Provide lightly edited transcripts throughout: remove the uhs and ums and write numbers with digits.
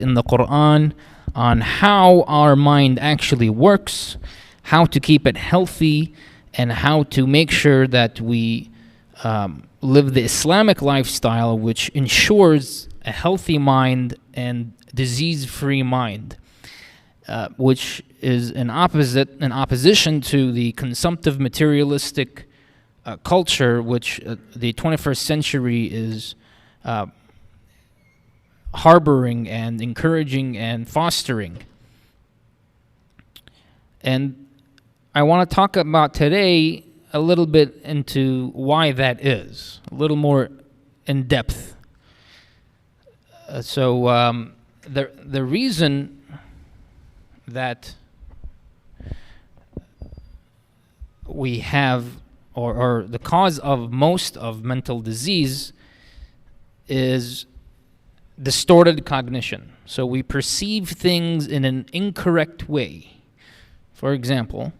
in the Quran on how our mind actually works, how to keep it healthy, and how to make sure that we live the Islamic lifestyle, which ensures a healthy mind and disease-free mind, which is in opposition to the consumptive materialistic culture, which the 21st century is harboring and encouraging and fostering. And I want to talk about today a little bit into why that is, a little more in depth. The reason that we have, or the cause of most of mental disease, is distorted cognition. So we perceive things in an incorrect way. For example,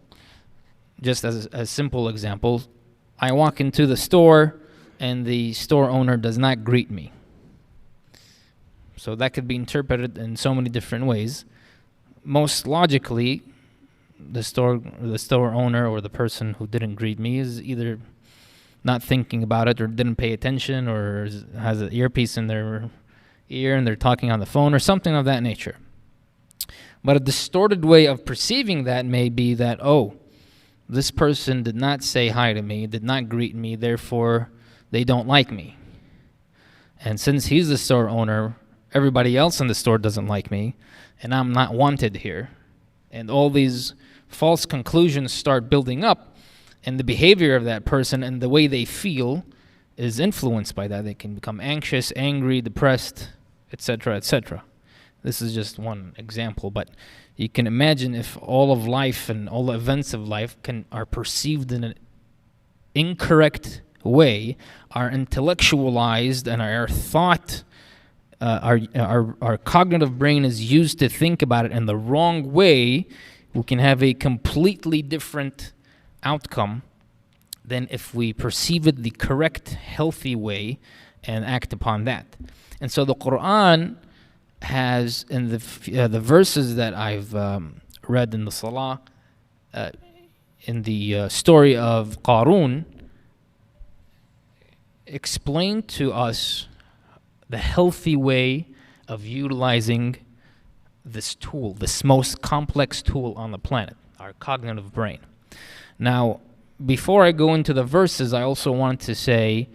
just as a simple example, I walk into the store and the store owner does not greet me. So that could be interpreted in so many different ways. Most logically, the store owner or the person who didn't greet me is either not thinking about it or didn't pay attention or has an earpiece in their ear and they're talking on the phone or something of that nature. But a distorted way of perceiving that may be that, oh, this person did not say hi to me, did not greet me, therefore they don't like me. And since he's the store owner, everybody else in the store doesn't like me, and I'm not wanted here. And all these false conclusions start building up, and the behavior of that person and the way they feel is influenced by that. They can become anxious, angry, depressed, etc., etc. This is just one example, but you can imagine if all of life and all the events of life are perceived in an incorrect way, are intellectualized, and our thought, our cognitive brain is used to think about it in the wrong way, we can have a completely different outcome than if we perceive it the correct, healthy way and act upon that. And so the Quran has, in the verses that I've read in the Salah, in the story of Qārūn, explained to us the healthy way of utilizing this tool, this most complex tool on the planet, our cognitive brain. Now, before I go into the verses, I also want to say,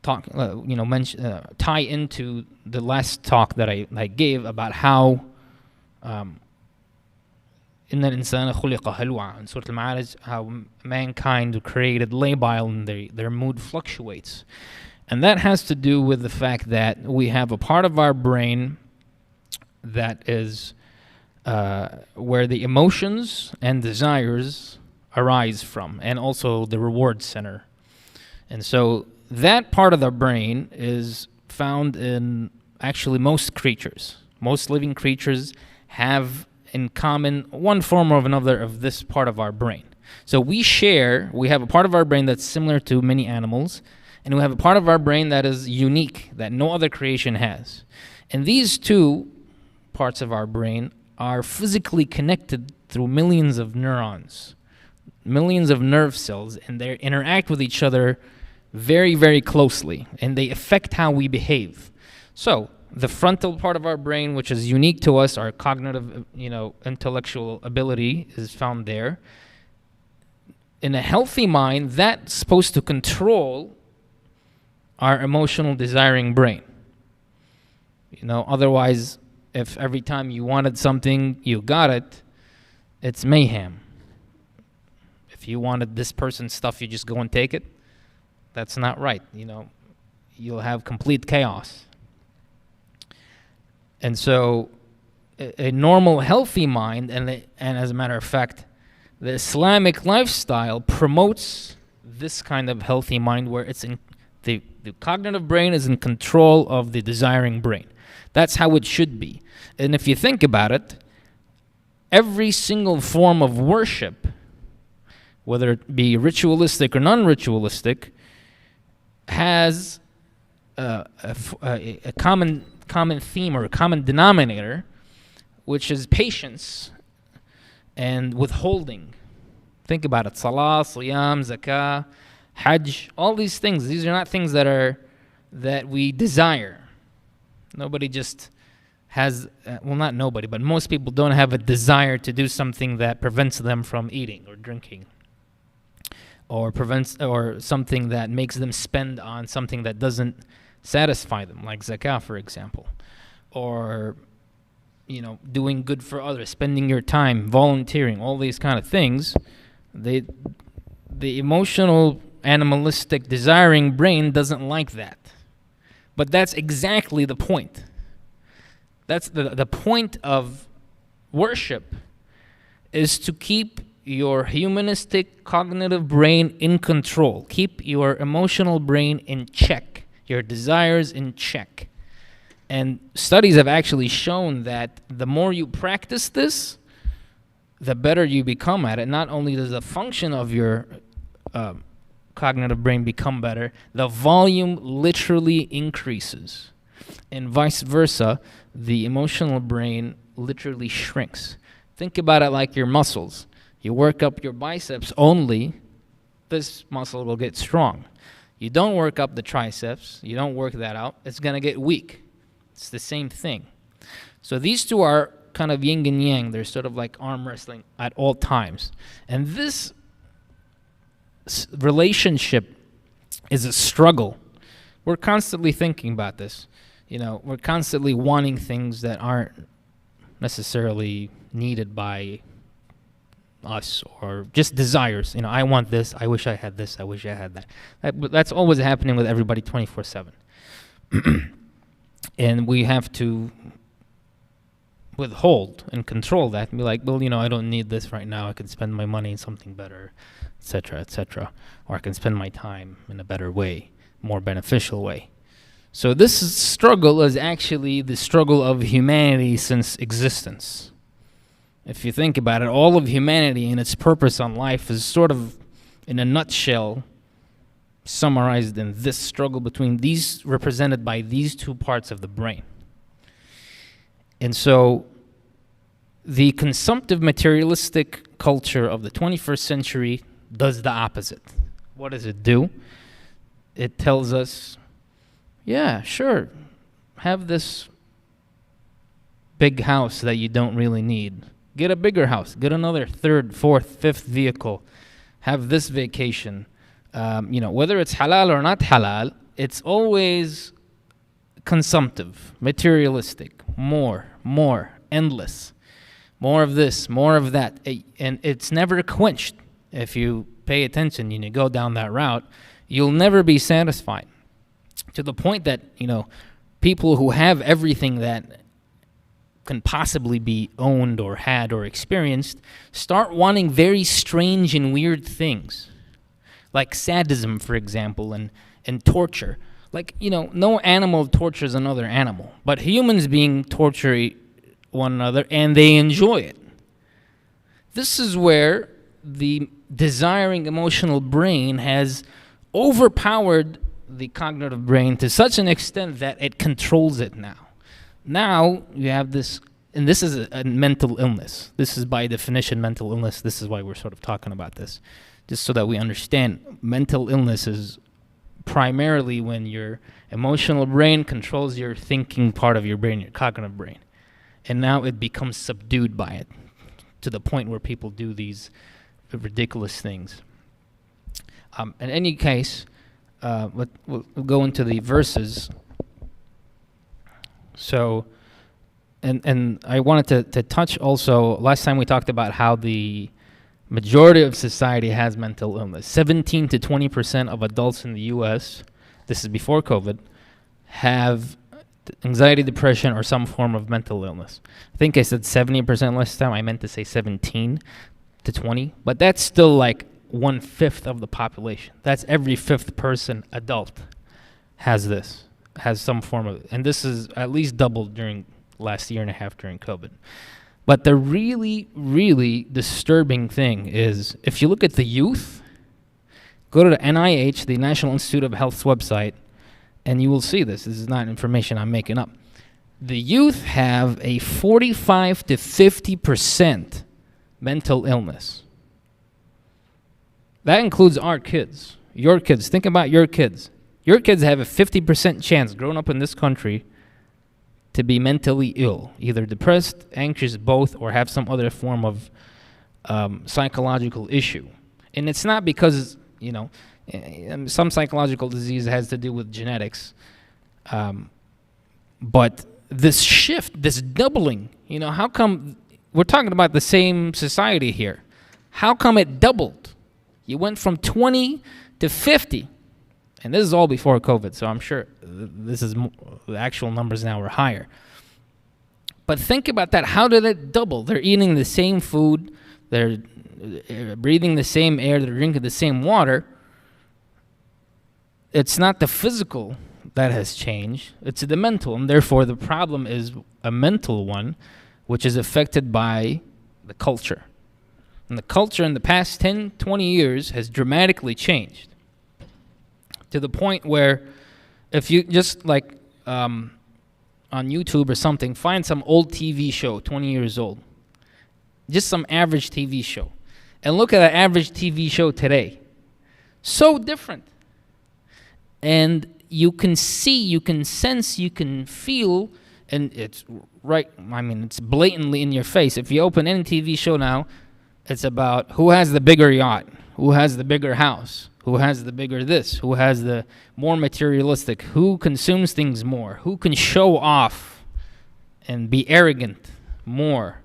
tie into the last talk that I gave about how إن الإنسان خلق هلوعا in Surah Al-Ma'arij, how mankind created labile and their mood fluctuates. And that has to do with the fact that we have a part of our brain that is where the emotions and desires arise from, and also the reward center. And so that part of the brain is found in actually most creatures. Most living creatures have in common one form or another of this part of our brain. So we have a part of our brain that's similar to many animals, and we have a part of our brain that is unique, that no other creation has. And these two parts of our brain are physically connected through millions of neurons, millions of nerve cells, and they interact with each other very, very closely, and they affect how we behave. So the frontal part of our brain, which is unique to us, our cognitive, intellectual ability is found there. In a healthy mind, that's supposed to control our emotional desiring brain. Otherwise, if every time you wanted something, you got it, it's mayhem. If you wanted this person's stuff, you just go and take it. That's not right. You'll have complete chaos. And so a normal, healthy mind, and as a matter of fact, the Islamic lifestyle promotes this kind of healthy mind where it's in the cognitive brain is in control of the desiring brain. That's how it should be. And if you think about it, every single form of worship, whether it be ritualistic or non-ritualistic, has a common common theme or a common denominator, which is patience and withholding. Think about it. Salah, Siyam, Zakah, Hajj, all these things. These are not things that we desire. Nobody just has, well, not nobody, but most people don't have a desire to do something that prevents them from eating or drinking, or something that makes them spend on something that doesn't satisfy them, like zakah, for example, or doing good for others, spending your time, volunteering, all these kind of things. The emotional, animalistic, desiring brain doesn't like that. But that's exactly the point. That's the point of worship, is to keep your humanistic cognitive brain in control. Keep your emotional brain in check, your desires in check. And studies have actually shown that the more you practice this, the better you become at it. Not only does the function of your cognitive brain become better, the volume literally increases. And vice versa, the emotional brain literally shrinks. Think about it like your muscles. You work up your biceps only, this muscle will get strong. You don't work up the triceps, you don't work that out, it's going to get weak. It's the same thing. So these two are kind of yin and yang. They're sort of like arm wrestling at all times. And this relationship is a struggle. We're constantly thinking about this. We're constantly wanting things that aren't necessarily needed by us, or just desires. I want this, I wish I had this, I wish I had that. That's always happening with everybody 24/7. And we have to withhold and control that and be like, well, I don't need this right now. I can spend my money in something better, etc., etc. Or I can spend my time in a better way, more beneficial way. So this struggle is actually the struggle of humanity since existence. If you think about it, all of humanity and its purpose on life is sort of, in a nutshell, summarized in this struggle between these, represented by these two parts of the brain. And so the consumptive materialistic culture of the 21st century does the opposite. What does it do? It tells us, yeah, sure, have this big house that you don't really need. Get a bigger house. Get another third, fourth, fifth vehicle. Have this vacation. Whether it's halal or not halal, it's always consumptive, materialistic, more, endless. More of this, more of that. And it's never quenched. If you pay attention and you go down that route, you'll never be satisfied. To the point that, people who have everything that can possibly be owned or had or experienced start wanting very strange and weird things. Like sadism, for example, and torture. Like, no animal tortures another animal, but humans being torture one another, and they enjoy it. This is where the desiring emotional brain has overpowered the cognitive brain to such an extent that it controls it now. Now you have this, and this is a mental illness. This is by definition mental illness. This is why we're sort of talking about this. Just so that we understand, mental illness is primarily when your emotional brain controls your thinking part of your brain, your cognitive brain. And now it becomes subdued by it, to the point where people do these ridiculous things. In any case, we'll go into the verses. So, and I wanted to touch also, last time we talked about how the majority of society has mental illness. 17 to 20% of adults in the U.S., this is before COVID, have anxiety, depression, or some form of mental illness. I think I said 70% last time. I meant to say 17 to 20. But that's still like 1/5 of the population. That's every fifth person, adult, has this, has some form of it. And this is at least doubled during last year and a half during COVID. But the really, really disturbing thing is, if you look at the youth, go to the NIH, the National Institute of Health's website, and you will see this. This is not information I'm making up. the youth have a 45 to 50% mental illness. That includes our kids, your kids. Think about your kids. Your kids have a 50% chance growing up in this country to be mentally ill, either depressed, anxious, both, or have some other form of psychological issue. And it's not because, some psychological disease has to do with genetics. But this shift, this doubling, how come we're talking about the same society here? How come it doubled? You went from 20 to 50. And this is all before COVID, so I'm sure the actual numbers now are higher. But think about that. How did it double? They're eating the same food. They're breathing the same air. They're drinking the same water. It's not the physical that has changed. It's the mental. And therefore, the problem is a mental one, which is affected by the culture. And the culture in the past 10, 20 years has dramatically changed. To the point where if you just on YouTube or something, find some old TV show, 20 years old. Just some average TV show. And look at an average TV show today. So different. And you can see, you can sense, you can feel, and it's right, it's blatantly in your face. If you open any TV show now, it's about who has the bigger yacht, who has the bigger house, who has the bigger this, who has the more materialistic, who consumes things more, who can show off and be arrogant more.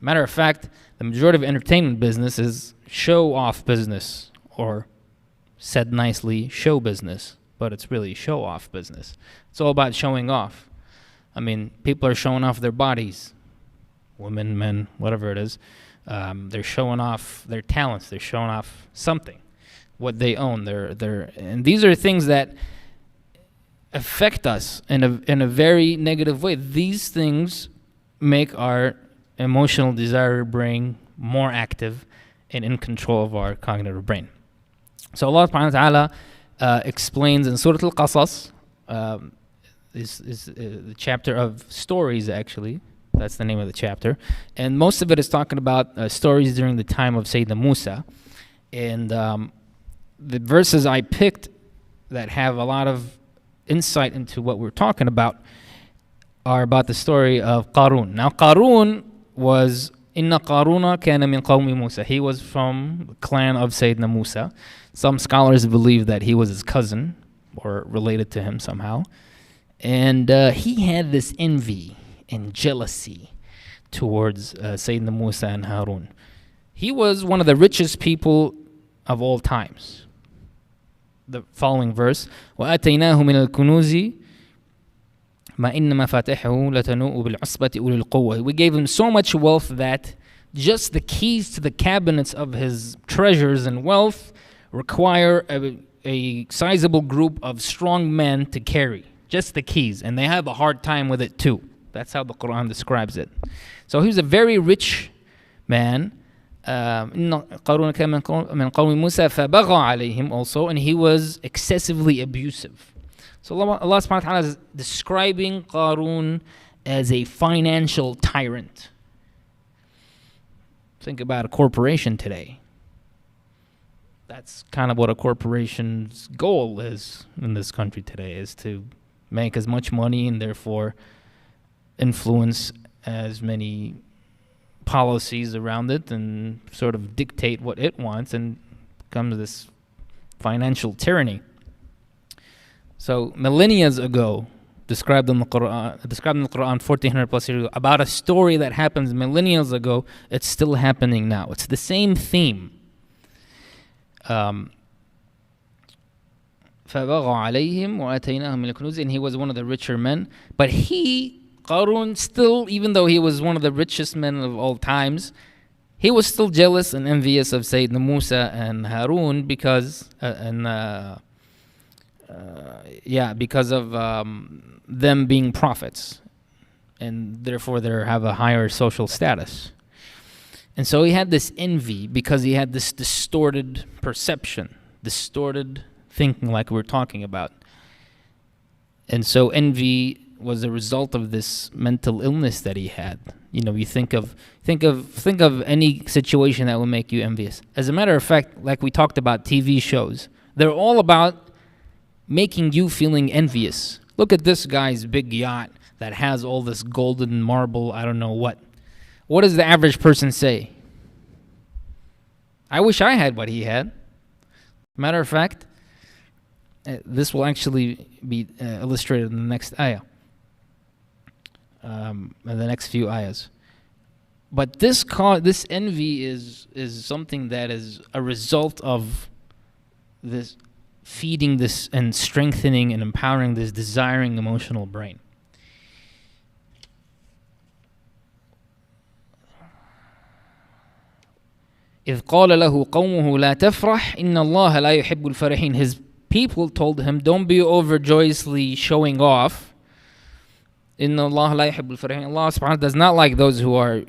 Matter of fact, the majority of entertainment business is show-off business, or said nicely, show business, but it's really show-off business. It's all about showing off. People are showing off their bodies, women, men, whatever it is. They're showing off their talents. They're showing off something. What they own, and these are things that affect us in a very negative way. These things make our emotional desire brain more active and in control of our cognitive brain. So Allah subhanahu wa ta'ala explains in Surah Al-Qasas, is the chapter of stories actually. That's the name of the chapter. And most of it is talking about stories during the time of Sayyidina Musa. And the verses I picked that have a lot of insight into what we're talking about are about the story of Qārūn. Now, Qārūn was, Inna Qārūna kana min qawmi Musa. He was from the clan of Sayyidina Musa. Some scholars believe that he was his cousin or related to him somehow. And he had this envy and jealousy towards Sayyidina Musa and Harun. He was one of the richest people of all times. The following verse, وَآتَيْنَاهُ مِنَ الْكُنُوزِ مَا إِنَّ مَفَاتِحَهُ لَتَنُوءُ بِالْعُصْبَةِ أُولِي الْقُوَّةِ. We gave him so much wealth that just the keys to the cabinets of his treasures and wealth require a sizable group of strong men to carry. Just the keys. And they have a hard time with it too. That's how the Quran describes it. So he was a very rich man. قارون كان من قوم موسى فبغى عليهم also, and he was excessively abusive. So Allah subhanahu wa ta'ala is describing Qārūn as a financial tyrant. Think about a corporation today. That's kind of what a corporation's goal is in this country today, is to make as much money and therefore influence as many policies around it and sort of dictate what it wants, and becomes this financial tyranny. So millennia ago, described in the Quran 1400 plus years ago, about a story that happens millennia ago, it's still happening now. It's the same theme. فَبَغَى عَلَيْهِمْ وَآتَيْنَاهُمْ مِنَ الْكُنُوزِ. And he was one of the richer men. But Qārūn, still, even though he was one of the richest men of all times, he was still jealous and envious of Sayyidina Musa and Harun because of them being prophets, and therefore they have a higher social status. And so he had this envy because he had this distorted perception, distorted thinking like we're talking about. And so envy was a result of this mental illness that he had. You think of any situation that will make you envious. As a matter of fact, like we talked about TV shows, they're all about making you feeling envious. Look at this guy's big yacht that has all this golden marble, I don't know what. What does the average person say? I wish I had what he had. Matter of fact, this will actually be illustrated in the next ayah, in the next few ayahs. But this envy is something that is a result of this feeding this and strengthening and empowering this desiring emotional brain. إذ قال له قومه لا تفرح إن الله لا يحب الفرحين. His people told him, don't be overjoyously showing off. إن الله لا يحب الفرحين. Allah subhanahu wa ta'ala does not like those who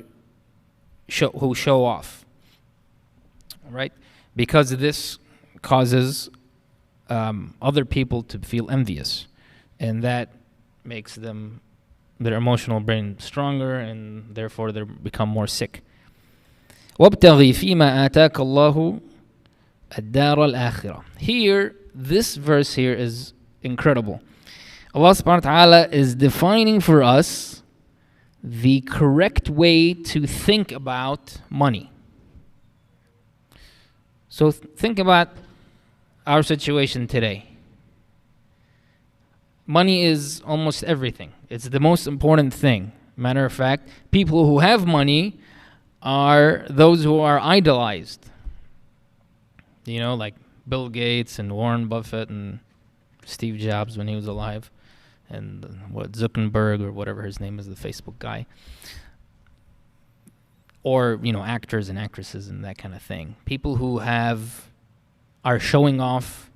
show off. Right? Because this causes other people to feel envious, and that makes their emotional brain stronger, and therefore they become more sick. وَابْتَغِي فِيمَا آتَاكَ اللَّهُ الدَّارَ الْآخِرَةِ. Here, this verse here is incredible. Allah subhanahu wa ta'ala is defining for us the correct way to think about money. So think about our situation today. Money is almost everything. It's the most important thing. Matter of fact, people who have money are those who are idolized. Like Bill Gates and Warren Buffett and Steve Jobs when he was alive, and Zuckerberg or whatever his name is, the Facebook guy. Or, actors and actresses and that kind of thing. People who are showing off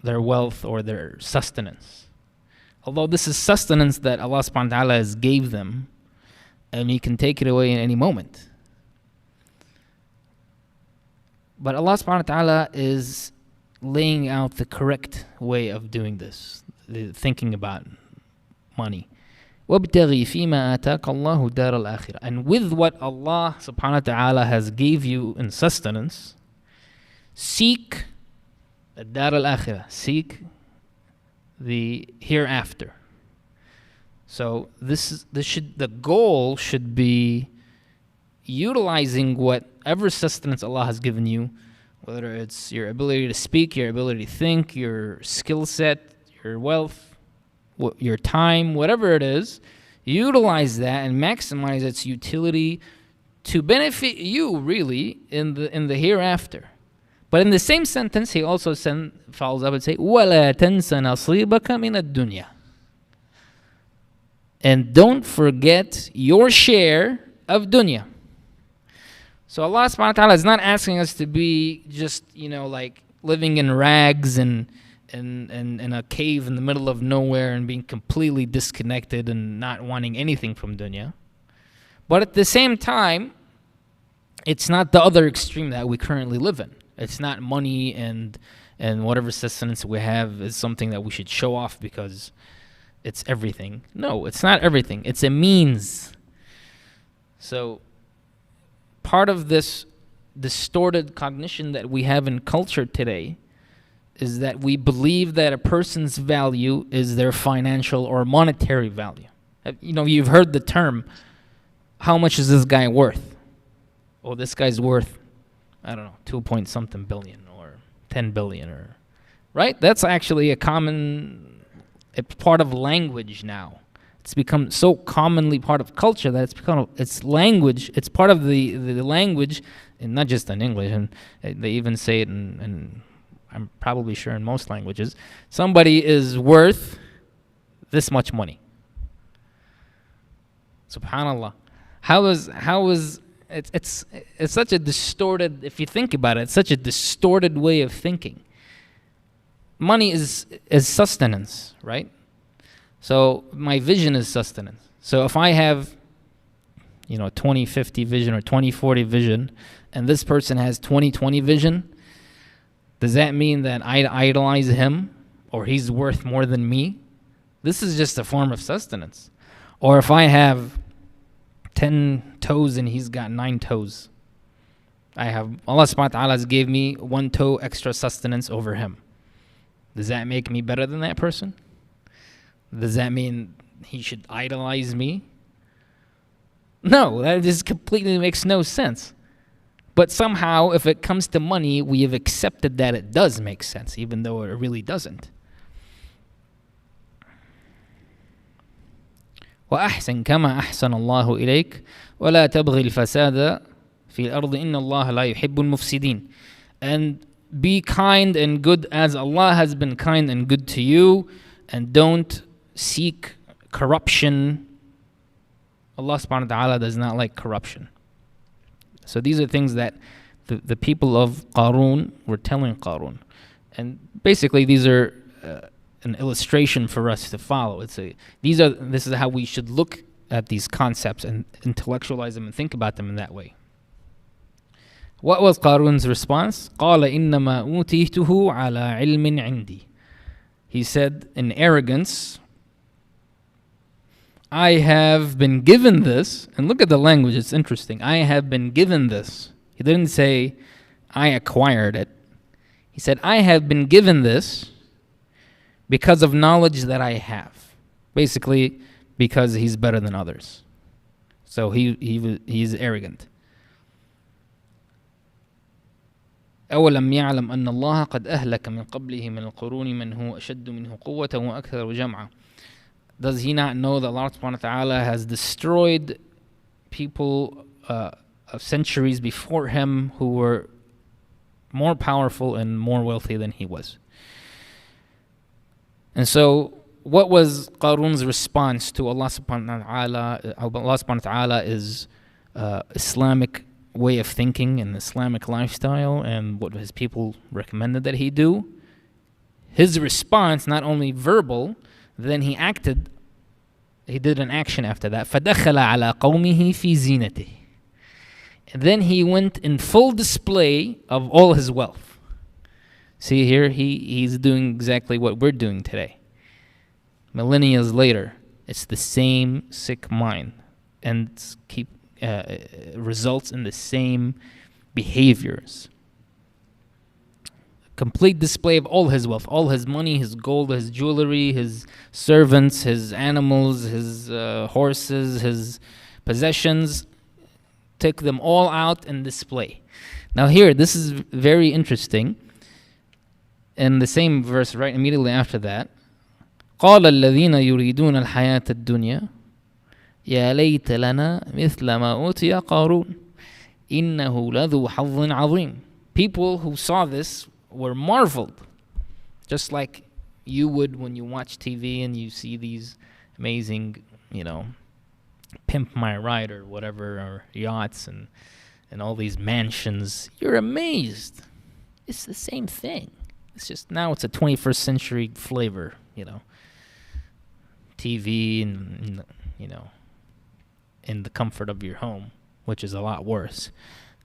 their wealth or their sustenance. Although this is sustenance that Allah subhanahu wa ta'ala has gave them, and He can take it away in any moment. But Allah subhanahu wa ta'ala is laying out the correct way of doing this, thinking about money. وَابْتَغِي فِيمَا آتَاكَ اللَّهُ دَارَ الْآخِرَةِ. And with what Allah subhanahu wa ta'ala has gave you in sustenance, seek the dar al-akhirah, seek the hereafter. So the goal should be utilizing whatever sustenance Allah has given you, whether it's your ability to speak, your ability to think, your skill set, your wealth, your time, whatever it is, utilize that and maximize its utility to benefit you really in the hereafter. But in the same sentence, he also follows up and say, وَلَا تَنْسَ نَصِيبَكَ مِنَ الدُّنْيَا. And don't forget your share of dunya. So Allah subhanahu wa ta'ala is not asking us to be just, like living in rags and in a cave in the middle of nowhere and being completely disconnected and not wanting anything from dunya. But at the same time, it's not the other extreme that we currently live in. It's not money and whatever sustenance we have is something that we should show off because it's everything. No, it's not everything. It's a means. So part of this distorted cognition that we have in culture today is that we believe that a person's value is their financial or monetary value. You've heard the term, how much is this guy worth? Oh, this guy's worth, I don't know, 2-point-something billion or 10 billion, or right? That's actually it's part of language now. It's become so commonly part of culture that it's language. It's part of the language, and not just in English, and they even say it in I'm probably sure in most languages. Somebody is worth this much money. Subhanallah. How is it's such a distorted, if you think about it, it's such a distorted way of thinking. Money is sustenance, right? So my vision is sustenance. So if I have 20/50 vision or 20/40 vision, and this person has 20/20 vision, does that mean that I idolize him or he's worth more than me? This is just a form of sustenance. Or if I have 10 toes and he's got 9 toes, Allah subhanahu wa ta'ala has gave me 1 toe extra sustenance over him. Does that make me better than that person? Does that mean he should idolize me? No, that just completely makes no sense. But somehow, if it comes to money, we have accepted that it does make sense, even though it really doesn't. وأحسن كما أحسن الله إليك ولا تبغي الفساد في الأرض إن الله لا يحب المفسدين. And be kind and good as Allah has been kind and good to you, and don't seek corruption. Allah subhanahu wa ta'ala does not like corruption. So these are things that the people of Qārūn were telling Qārūn. And basically these are an illustration for us to follow. This is how we should look at these concepts and intellectualize them and think about them in that way. What was Qārūn's response? قَالَ إِنَّمَا أُوتِيتُهُ عَلَى عِلْمٍ عِنْدِي. He said in arrogance, I have been given this, and look at the language, it's interesting. I have been given this. He didn't say, I acquired it. He said, I have been given this because of knowledge that I have. Basically, because he's better than others. So he's arrogant. أولم يعلم أن الله قد أهلك من قبله من القرون من هو أشد منه قوة وأكثر جمعا. Does he not know that Allah subhanahu wa ta'ala has destroyed people of centuries before him who were more powerful and more wealthy than he was? And so, what was Qārūn's response to Allah subhanahu wa ta'ala? Allah subhanahu wa ta'ala is Islamic way of thinking and Islamic lifestyle and what his people recommended that he do. His response, not only verbal, then he did an action after that. فَدَخَلَ عَلَى قَوْمِهِ فِي زِينَتِهِ. And then he went in full display of all his wealth. See here, he's doing exactly what we're doing today. Millennia later, it's the same sick mind and results in the same behaviors. Complete display of all his wealth, all his money, his gold, his jewelry, his servants, his animals, his horses, his possessions. Take them all out and display. Now here, this is very interesting. In the same verse, right immediately after that, قال الذين يريدون الحياة الدنيا يا ليت لنا مثل ما أوتي قارون إنه لذو حظ عظيم. People who saw this were marveled, just like you would when you watch TV and you see these amazing, Pimp My Ride or whatever, or yachts and all these mansions. You're amazed. It's the same thing. It's just now it's a 21st century flavor, TV and in the comfort of your home, which is a lot worse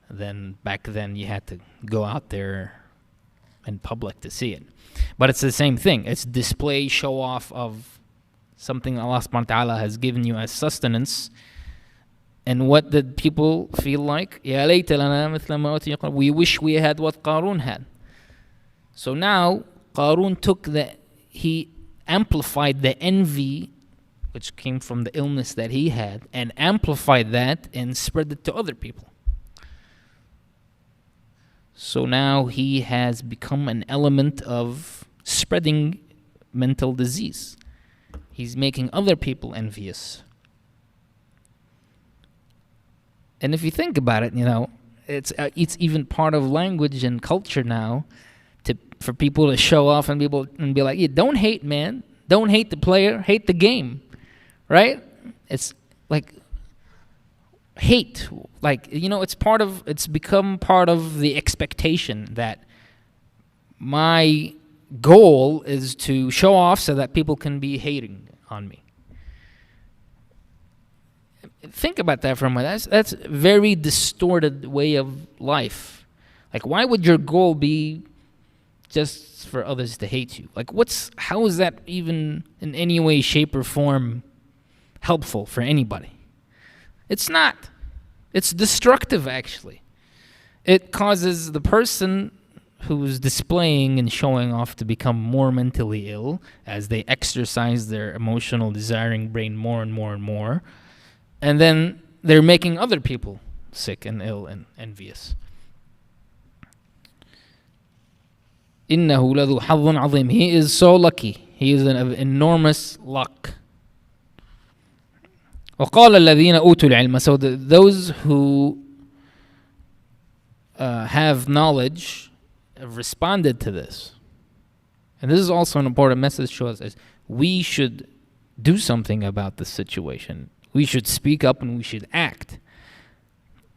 than back then. You had to go out there in public to see it. But it's the same thing. It's display, show off of something Allah subhanahu wa ta'ala has given you as sustenance. And what did people feel like? يَا لَيْتَ لَنَا مِثْلَ مَا أُوتِيَ قَارُونَ. We wish we had what Qārūn had. So now Qārūn he amplified the envy which came from the illness that he had and amplified that and spread it to other people. So now he has become an element of spreading mental disease. He's making other people envious. And if you think about it, it's even part of language and culture now for people to show off and be like, yeah, don't hate, man. Don't hate the player, hate the game. Right? It's like hate, it's become part of the expectation that my goal is to show off so that people can be hating on me. Think about that for a moment. That's a very distorted way of life. Like, why would your goal be just for others to hate you. Like, how is that even in any way, shape, or form helpful for anybody? It's not. It's destructive, actually. It causes the person who's displaying and showing off to become more mentally ill as they exercise their emotional desiring brain more and more and more. And then they're making other people sick and ill and envious. إِنَّهُ لَذُو حَظٌّ عَظِيمٌ. He is so lucky. He is an enormous luck. وَقَالَ الَّذِينَ أُوتُوا الْعِلْمَ. So those who have knowledge have responded to this. And this is also an important message to us, is we should do something about this situation. We should speak up and we should act.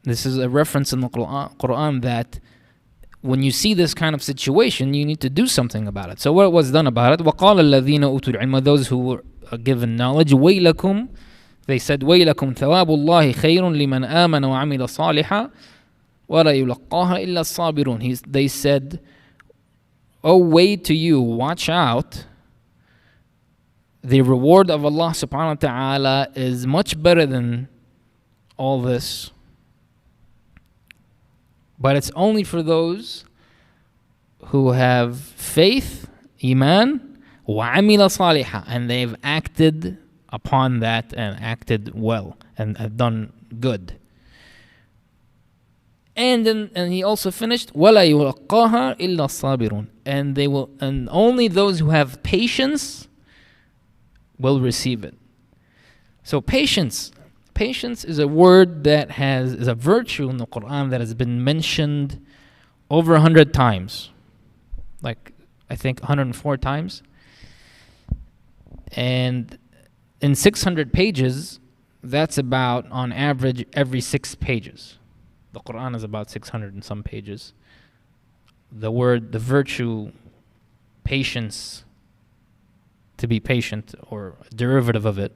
This is a reference in the Quran that when you see this kind of situation, you need to do something about it. So what was done about it? وَقَالَ الَّذِينَ أُوتُوا الْعِلْمَ. Those who were given knowledge, وَيْلَكُمْ. They said, وَيْلَكُمْ ثَوَابُ اللَّهِ خَيْرٌ لِمَنْ آمَنَ وَعَمِلَ صَالِحًا وَلَا يُلَقَّاهَا إِلَّا الصَّابِرُونَ. They said, oh, way to you, watch out. The reward of Allah subhanahu wa ta'ala is much better than all this. But it's only for those who have faith, iman, وَعَمِلَ صَالِحًا, and they've acted upon that and acted well and have done good. And he also finished, وَلَا يُلَقَّاهَا إِلَّا الصَّابِرُونَ. And only those who have patience will receive it. So patience is a word that is a virtue in the Quran that has been mentioned over 100 times. Like, I think 104 times. And in 600 pages, that's about, on average, every 6 pages. The Quran is about 600 and some pages. The virtue, patience, to be patient, or a derivative of it,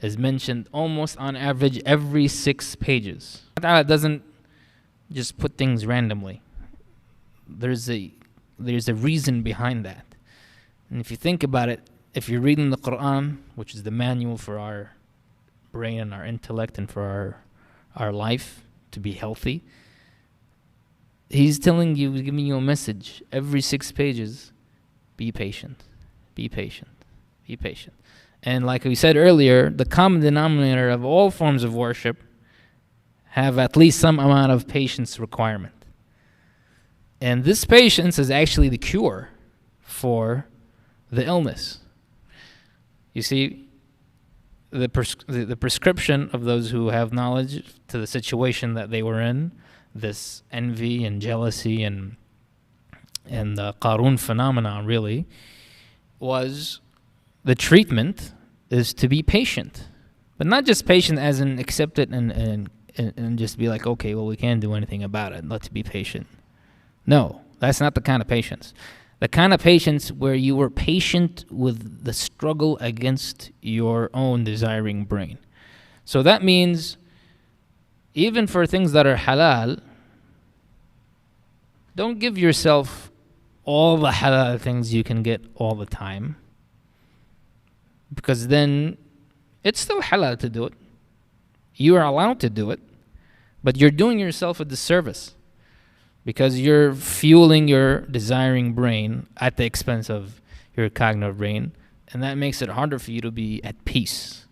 is mentioned almost on average every 6 pages. Allah doesn't just put things randomly. There's a reason behind that. And if you think about it, if you're reading the Quran, which is the manual for our brain and our intellect and for our life to be healthy, he's telling you, giving you a message every 6 pages: be patient, be patient, be patient. And like we said earlier, the common denominator of all forms of worship have at least some amount of patience requirement. And this patience is actually the cure for the illness. You see, the prescription of those who have knowledge to the situation that they were in, this envy and jealousy and the Qārūn Phenomenon, really, was the treatment is to be patient. But not just patient as in accept it and just be like, okay, well, we can't do anything about it, let's be patient. No, that's not the kind of patience. The kind of patience where you were patient with the struggle against your own desiring brain. So that means even for things that are halal, don't give yourself all the halal things you can get all the time, because then it's still halal to do it. You are allowed to do it, but you're doing yourself a disservice because you're fueling your desiring brain at the expense of your cognitive brain, and that makes it harder for you to be at peace.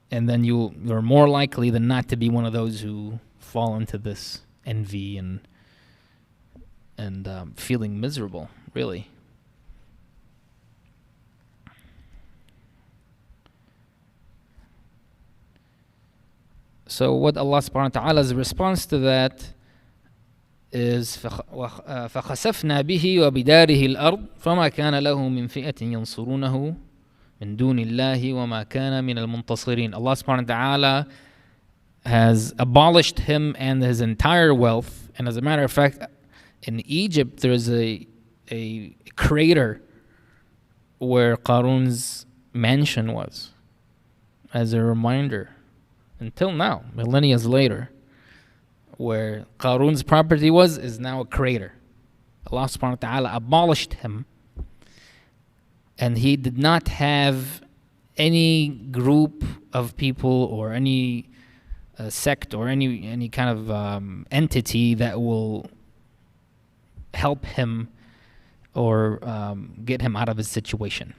And then you're more likely than not to be one of those who fall into this envy and feeling miserable, really. So what Allah subhanahu wa ta'ala's response to that is فَخَسَفْنَا بِهِ وَبِدَارِهِ الْأَرْضِ فَمَا كَانَ لَهُ مِنْ فِئَةٍ يَنْصُرُونَهُ مِنْ دُونِ اللَّهِ وَمَا كَانَ مِنَ الْمُنْتَصِرِينَ. Allah subhanahu wa ta'ala has abolished him and his entire wealth. And as a matter of fact, in Egypt there's a crater where Qārūn's mansion was, as a reminder. Until now, millennia later, where Qārūn's property was is now a crater. Allah subhanahu wa ta'ala abolished him, and he did not have any group of people or any sect or any kind of entity that will help him or get him out of his situation.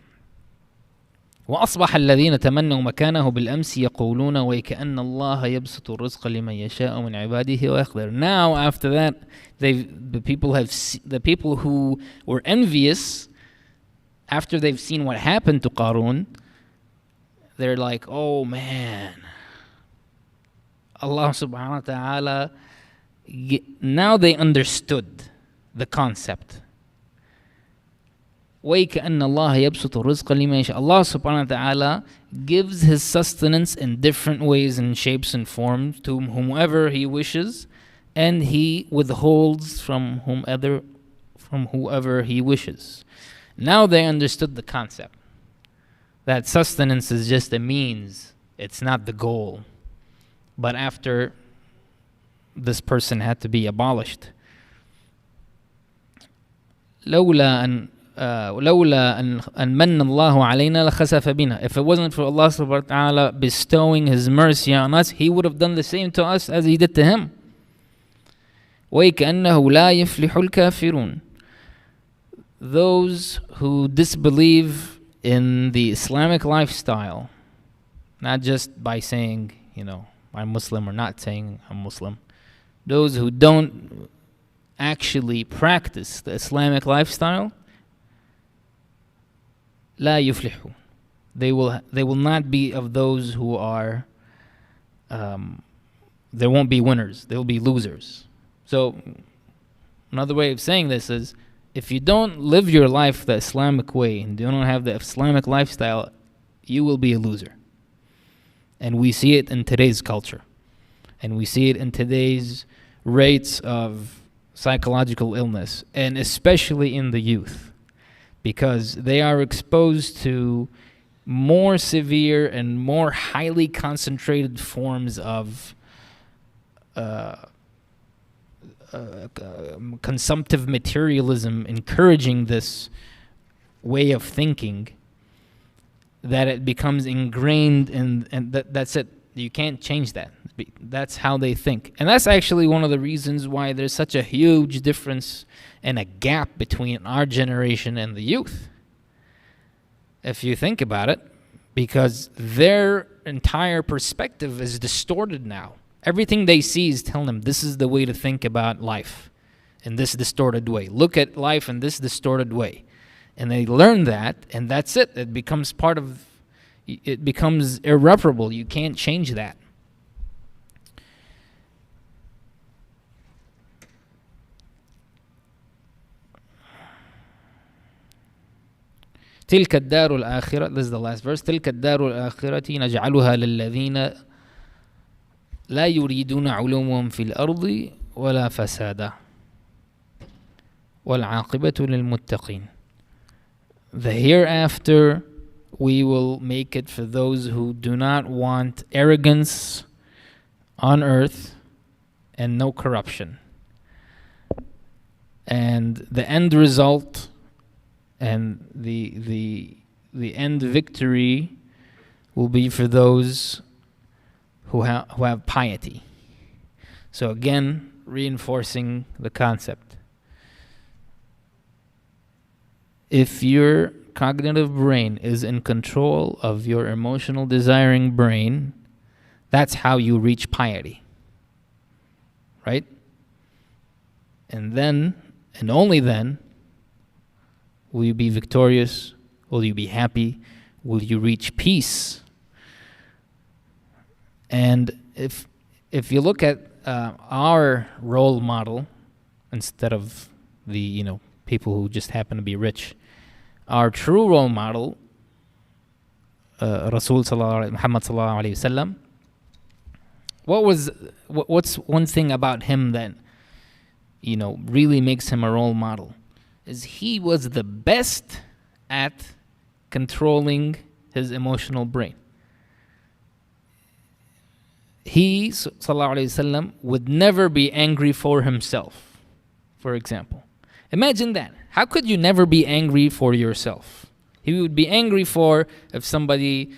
وأصبح الذين تمنوا مكانه بالأمس يقولون وكأن الله يبسط الرزق لمن يشاء من عباده ويقدر. Now after that, the people who were envious, after they've seen what happened to Qārūn, they're like, oh man, Allah subhanahu wa ta'ala, now they understood the concept. وَيْكَأَنَّ اللَّهَ يَبْسُطُ الرِّزْقَ لِمَن يَشَاءُ. Allah subhanahu wa ta'ala gives his sustenance in different ways and shapes and forms to whomever he wishes, and he withholds from whoever he wishes. Now they understood the concept that sustenance is just a means, it's not the goal. But after this person had to be abolished, لولا أن من الله علينا لخسف بنا. If it wasn't for Allah subhanahu wa ta'ala bestowing his mercy on us, he would have done the same to us as he did to him. وَيْكَأَنَّهُ لَا يَفْلِحُ الْكَافِرُونَ. Those who disbelieve in the Islamic lifestyle, not just by saying, I'm Muslim, or not saying I'm Muslim, those who don't actually practice the Islamic lifestyle, لا يفلحوا. They will not be of those who are, they won't be winners, they'll be losers. So another way of saying this is, if you don't live your life the Islamic way and you don't have the Islamic lifestyle, you will be a loser. And we see it in today's culture. And we see it in today's rates of psychological illness, and especially in the youth, because they are exposed to more severe and more highly concentrated forms of consumptive materialism, encouraging this way of thinking, that it becomes ingrained and that's it. You can't change that. That's how they think. And that's actually one of the reasons why there's such a huge difference and a gap between our generation and the youth, if you think about it, because their entire perspective is distorted now. Everything they see is telling them this is the way to think about life, in this distorted way. Look at life in this distorted way. And they learn that, and that's it. It becomes it becomes irreparable. You can't change that. تلك الدار الآخرة, this is the last verse, تلك الدار الآخرة نجعلها للذين لا يريدون علوا في الأرض ولا فسادا والعاقبة للمتقين. The hereafter we will make it for those who do not want arrogance on earth and no corruption. And the end result and the end victory will be for those who have piety. So again, reinforcing the concept. If your cognitive brain is in control of your emotional desiring brain, that's how you reach piety. Right? And then, and only then, will you be victorious? Will you be happy? Will you reach peace? And if you look at our role model, instead of the people who just happen to be rich, our true role model, Rasul Muhammad sallallahu alaihi wasallam, what's one thing about him that really makes him a role model? Is he was the best at controlling his emotional brain. he, sallallahu alaihi wasallam, would never be angry for himself, for example. Imagine that. How could you never be angry for yourself? He would be angry for if somebody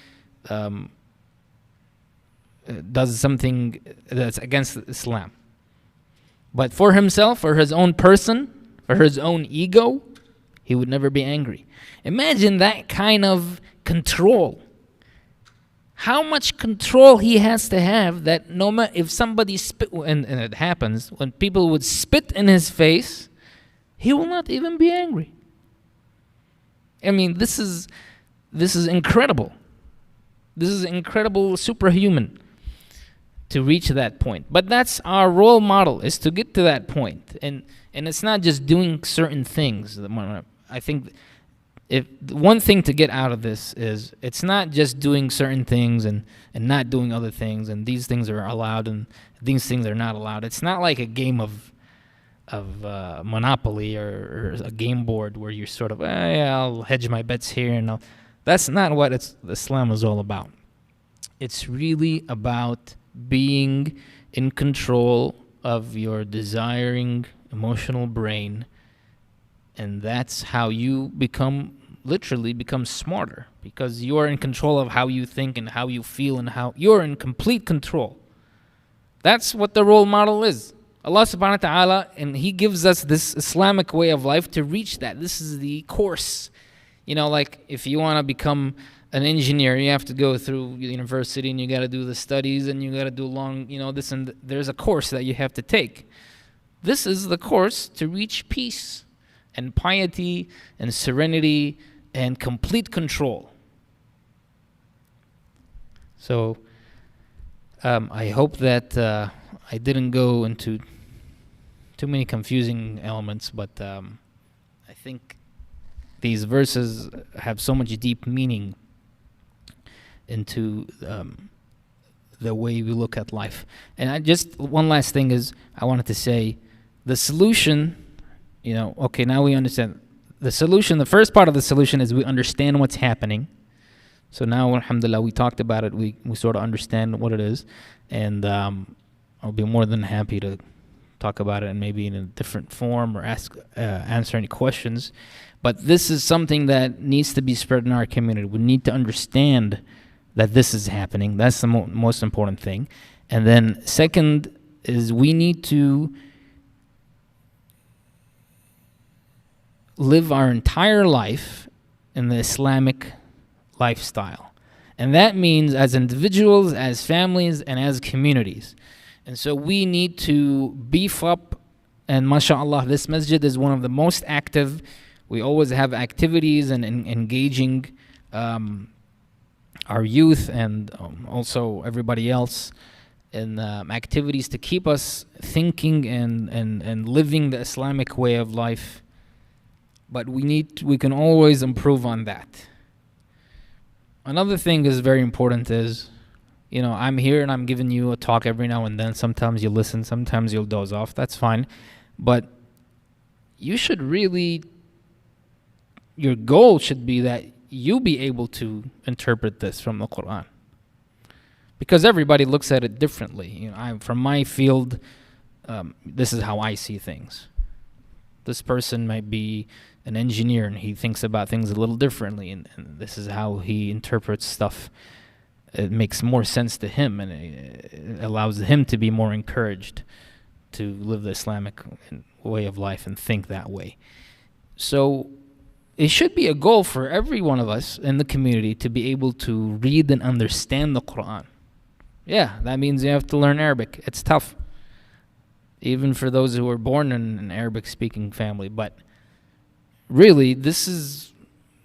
does something that's against Islam. But for himself, for his own person, for his own ego, he would never be angry. Imagine that kind of control. How much control he has to have that no matter if somebody spit, and it happens, when people would spit in his face, he will not even be angry. I mean, this is incredible. This is incredible, superhuman to reach that point. But that's our role model, is to get to that point. And it's not just doing certain things. I think if one thing to get out of this is it's not just doing certain things and not doing other things, and these things are allowed and these things are not allowed. It's not like a game of Monopoly or a game board where you're sort of, yeah, I'll hedge my bets here and that's not what Islam is all about. It's really about being in control of your desiring emotional brain, and that's how you literally become smarter, because you're in control of how you think and how you feel, and how you're in complete control. That's what the role model is. Allah subhanahu wa ta'ala, and He gives us this Islamic way of life to reach that. This is the course. You know, like if you want to become an engineer, you have to go through university and you got to do the studies and you got to do this, and there's a course that you have to take. This is the course to reach peace and piety and serenity and complete control. So I hope that I didn't go into too many confusing elements, but I think these verses have so much deep meaning into the way we look at life. And one last thing is, I wanted to say, the solution, okay, now we understand. The solution, the first part of the solution is we understand what's happening. So now, alhamdulillah, we talked about it. We sort of understand what it is. And I'll be more than happy to talk about it, and maybe in a different form, or answer any questions. But this is something that needs to be spread in our community. We need to understand that this is happening. That's the most important thing. And then second is we need to live our entire life in the Islamic lifestyle. And that means as individuals, as families, and as communities. And so we need to beef up, and mashallah, this masjid is one of the most active. We always have activities and engaging our youth and also everybody else in activities to keep us thinking and living the Islamic way of life. But we can always improve on that. Another thing is very important is, I'm here and I'm giving you a talk every now and then. Sometimes you listen, sometimes you'll doze off. That's fine. But you should your goal should be that you be able to interpret this from the Quran. Because everybody looks at it differently. From my field, this is how I see things. This person might be an engineer and he thinks about things a little differently, and this is how he interprets stuff. It makes more sense to him, and it allows him to be more encouraged to live the Islamic way of life and think that way. So it should be a goal for every one of us in the community to be able to read and understand the Quran. Yeah, that means you have to learn Arabic. It's tough, even for those who were born in an Arabic-speaking family. But really, this is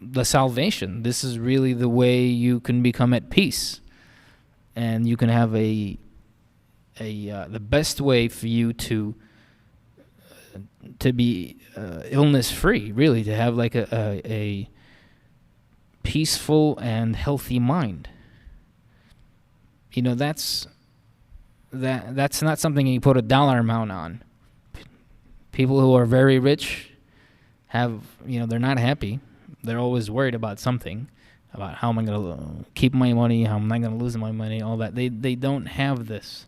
the salvation. This is really the way you can become at peace, and you can have the best way for you to be illness-free. Really, to have like a peaceful and healthy mind. That's not something you put a dollar amount on. People who are very rich have, they're not happy. They're always worried about something. about how am I going to keep my money, how am I going to lose my money, all that. They don't have this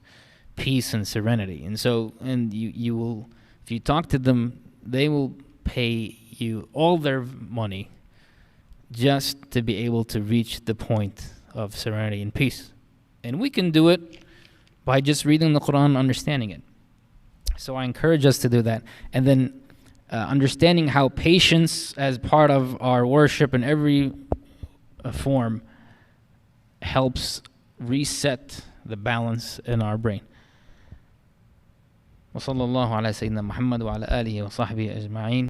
peace and serenity. And so, and you will, if you talk to them, they will pay you all their money just to be able to reach the point of serenity and peace. And we can do it by just reading the Quran and understanding it. So I encourage us to do that. And then understanding how patience as part of our worship in every form helps reset the balance in our brain. وصلى الله على سيدنا محمد وعلى آله وصحبه أجمعين.